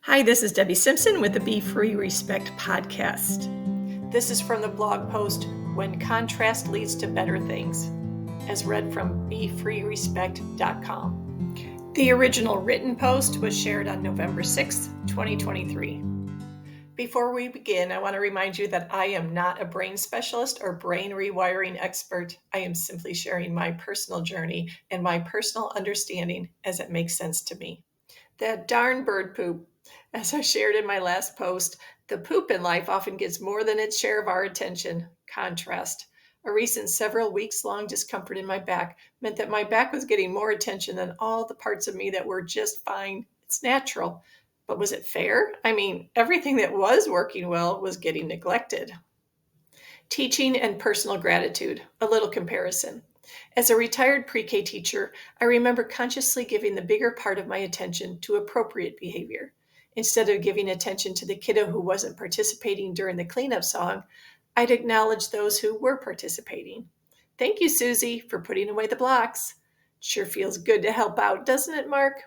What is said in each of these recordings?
Hi, this is Debbie Simpson with the Be Free Respect podcast. This is from the blog post, When Contrast Leads to Better Things, as read from BeFreeRespect.com. The original written post was shared on November 6th, 2023. Before we begin, I want to remind you that I am not a brain specialist or brain rewiring expert. I am simply sharing my personal journey and my personal understanding as it makes sense to me. That darn bird poop. As I shared in my last post, the poop in life often gets more than its share of our attention. Contrast. A recent several weeks long discomfort in my back meant that my back was getting more attention than all the parts of me that were just fine. It's natural. But was it fair? I mean, everything that was working well was getting neglected. Teaching and personal gratitude, a little comparison. As a retired pre-K teacher, I remember consciously giving the bigger part of my attention to appropriate behavior. Instead of giving attention to the kiddo who wasn't participating during the cleanup song, I'd acknowledge those who were participating. Thank you, Susie, for putting away the blocks. Sure feels good to help out, doesn't it, Mark?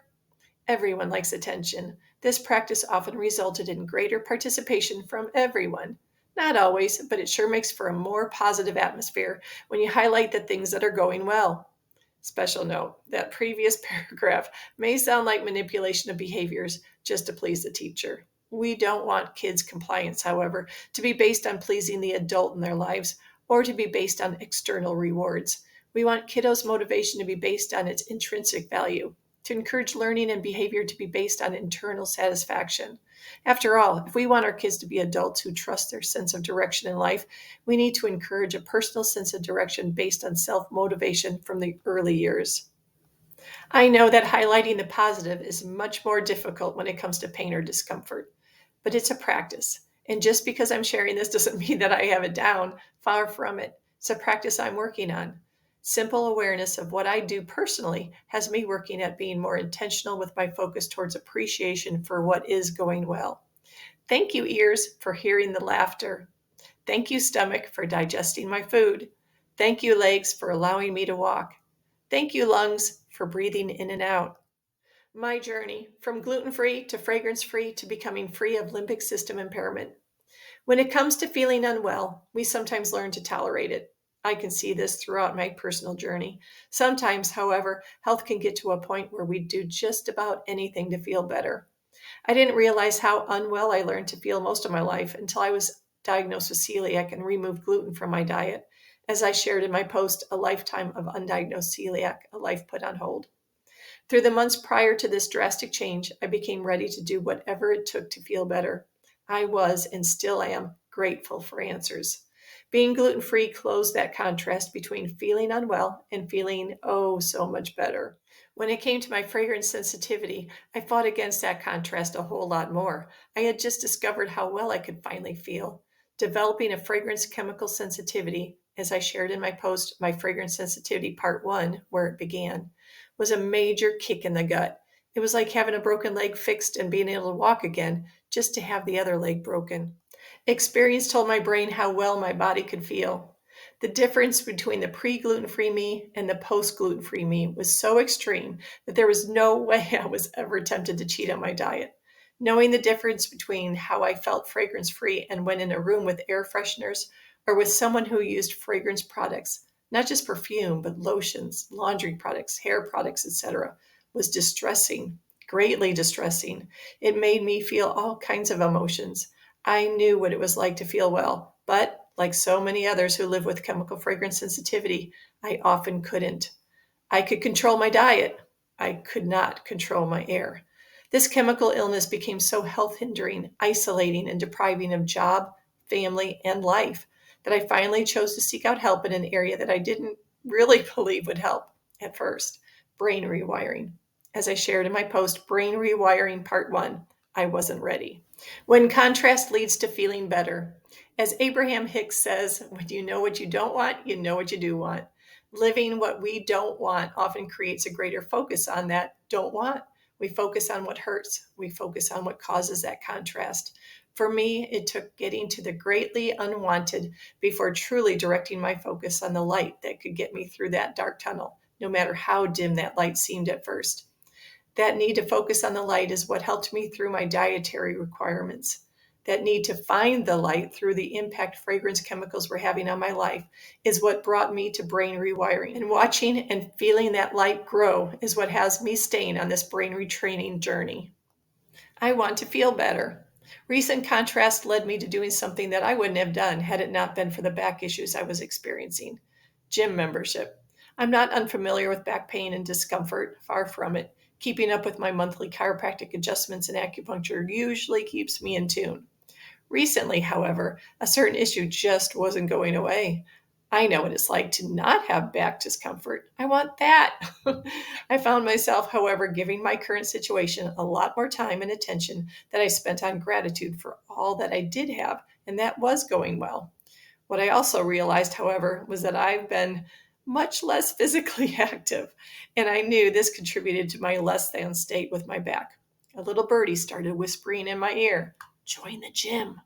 Everyone likes attention. This practice often resulted in greater participation from everyone. Not always, but it sure makes for a more positive atmosphere when you highlight the things that are going well. Special note, that previous paragraph may sound like manipulation of behaviors just to please the teacher. We don't want kids' compliance, however, to be based on pleasing the adult in their lives or to be based on external rewards. We want kiddos' motivation to be based on its intrinsic value, to encourage learning and behavior to be based on internal satisfaction. After all, if we want our kids to be adults who trust their sense of direction in life, we need to encourage a personal sense of direction based on self-motivation from the early years. I know that highlighting the positive is much more difficult when it comes to pain or discomfort, but it's a practice. And just because I'm sharing this doesn't mean that I have it down. Far from it. It's a practice I'm working on. Simple awareness of what I do personally has me working at being more intentional with my focus towards appreciation for what is going well. Thank you, ears, for hearing the laughter. Thank you, stomach, for digesting my food. Thank you, legs, for allowing me to walk. Thank you, lungs, for breathing in and out. My journey from gluten-free to fragrance-free to becoming free of limbic system impairment. When it comes to feeling unwell, we sometimes learn to tolerate it. I can see this throughout my personal journey. Sometimes, however, health can get to a point where we do just about anything to feel better. I didn't realize how unwell I learned to feel most of my life until I was diagnosed with celiac and removed gluten from my diet. As I shared in my post, A Lifetime of Undiagnosed Celiac, a Life Put on Hold. Through the months prior to this drastic change, I became ready to do whatever it took to feel better. I was, and still am, grateful for answers. Being gluten-free closed that contrast between feeling unwell and feeling, oh, so much better. When it came to my fragrance sensitivity, I fought against that contrast a whole lot more. I had just discovered how well I could finally feel. Developing a fragrance chemical sensitivity, as I shared in my post, My Fragrance Sensitivity Part 1, where it began, was a major kick in the gut. It was like having a broken leg fixed and being able to walk again, just to have the other leg broken. Experience told my brain how well my body could feel. The difference between the pre-gluten-free me and the post-gluten-free me was so extreme that there was no way I was ever tempted to cheat on my diet. Knowing the difference between how I felt fragrance-free and when in a room with air fresheners or with someone who used fragrance products, not just perfume, but lotions, laundry products, hair products, etc., was distressing, greatly distressing. It made me feel all kinds of emotions. I knew what it was like to feel well, but like so many others who live with chemical fragrance sensitivity, I often couldn't. I could control my diet. I could not control my air. This chemical illness became so health-hindering, isolating, and depriving of job, family, and life that I finally chose to seek out help in an area that I didn't really believe would help at first, brain rewiring. As I shared in my post, Brain Rewiring Part 1, I wasn't ready. When contrast leads to feeling better. As Abraham Hicks says, when you know what you don't want, you know what you do want. Living what we don't want often creates a greater focus on that don't want. We focus on what hurts. We focus on what causes that contrast. For me, it took getting to the greatly unwanted before truly directing my focus on the light that could get me through that dark tunnel, no matter how dim that light seemed at first. That need to focus on the light is what helped me through my dietary requirements. That need to find the light through the impact fragrance chemicals were having on my life is what brought me to brain rewiring. And watching and feeling that light grow is what has me staying on this brain retraining journey. I want to feel better. Recent contrast led me to doing something that I wouldn't have done had it not been for the back issues I was experiencing. Gym membership. I'm not unfamiliar with back pain and discomfort, far from it. Keeping up with my monthly chiropractic adjustments and acupuncture usually keeps me in tune. Recently, however, a certain issue just wasn't going away. I know what it's like to not have back discomfort. I want that. I found myself, however, giving my current situation a lot more time and attention that I spent on gratitude for all that I did have, and that was going well. What I also realized, however, was that I've been much less physically active, and I knew this contributed to my less than state with my back. A little birdie started whispering in my ear, "Join the gym."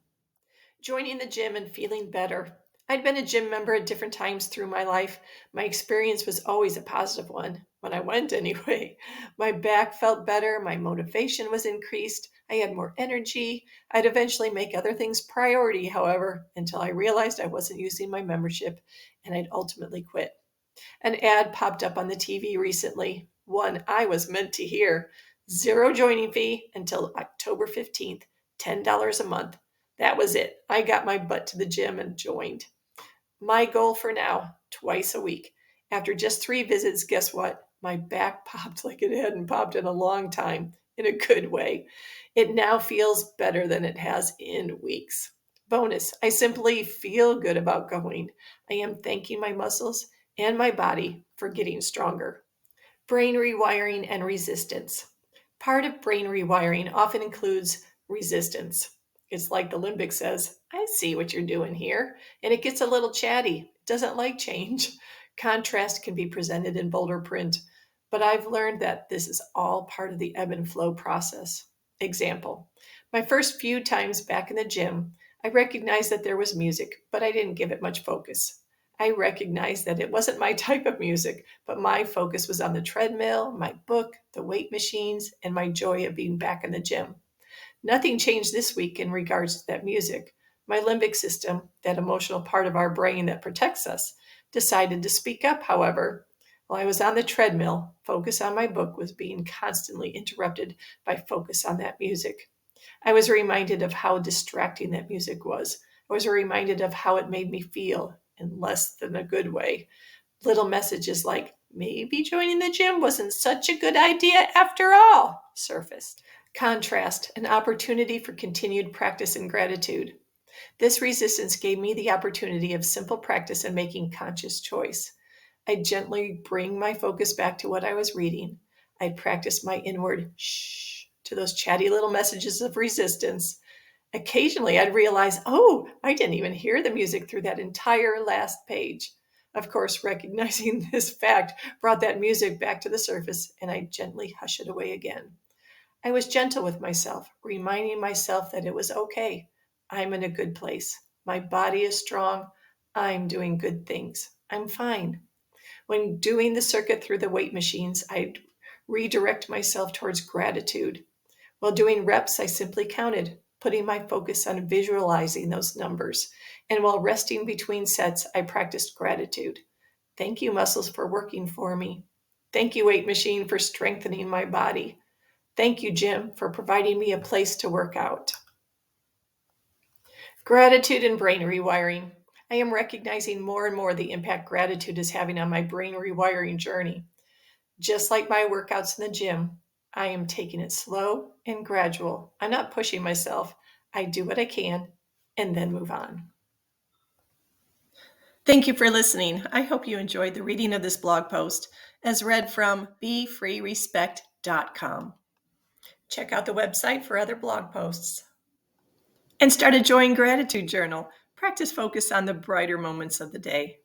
Joining the gym and feeling better. I'd been a gym member at different times through my life. My experience was always a positive one, when I went anyway. My back felt better, my motivation was increased, I had more energy. I'd eventually make other things priority, however, until I realized I wasn't using my membership and I'd ultimately quit. An ad popped up on the TV recently, one I was meant to hear. Zero joining fee until October 15th, $10 a month. That was it. I got my butt to the gym and joined. My goal for now, twice a week. After just 3 visits, guess what? My back popped like it hadn't popped in a long time, in a good way. It now feels better than it has in weeks. Bonus, I simply feel good about going. I am thanking my muscles and my body for getting stronger. Brain rewiring and resistance. Part of brain rewiring often includes resistance. It's like the limbic says, "I see what you're doing here," and it gets a little chatty. It doesn't like change. Contrast can be presented in bolder print, but I've learned that this is all part of the ebb and flow process. Example, my first few times back in the gym, I recognized that there was music, but I didn't give it much focus. I recognized that it wasn't my type of music, but my focus was on the treadmill, my book, the weight machines, and my joy of being back in the gym. Nothing changed this week in regards to that music. My limbic system, that emotional part of our brain that protects us, decided to speak up, however. While I was on the treadmill, focus on my book was being constantly interrupted by focus on that music. I was reminded of how distracting that music was. I was reminded of how it made me feel in less than a good way. Little messages like, maybe joining the gym wasn't such a good idea after all, surfaced. Contrast, an opportunity for continued practice and gratitude. This resistance gave me the opportunity of simple practice and making conscious choice. I'd gently bring my focus back to what I was reading. I'd practice my inward shh to those chatty little messages of resistance. Occasionally, I'd realize, oh, I didn't even hear the music through that entire last page. Of course, recognizing this fact brought that music back to the surface, and I gently hush it away again. I was gentle with myself, reminding myself that it was okay. I'm in a good place. My body is strong. I'm doing good things. I'm fine. When doing the circuit through the weight machines, I'd redirect myself towards gratitude. While doing reps, I simply counted, putting my focus on visualizing those numbers. And while resting between sets, I practiced gratitude. Thank you, muscles, for working for me. Thank you, weight machine, for strengthening my body. Thank you, gym, for providing me a place to work out. Gratitude and brain rewiring. I am recognizing more and more the impact gratitude is having on my brain rewiring journey. Just like my workouts in the gym, I am taking it slow and gradual. I'm not pushing myself. I do what I can and then move on. Thank you for listening. I hope you enjoyed the reading of this blog post as read from BeFreeRespect.com. Check out the website for other blog posts. And start a join gratitude journal. Practice focus on the brighter moments of the day.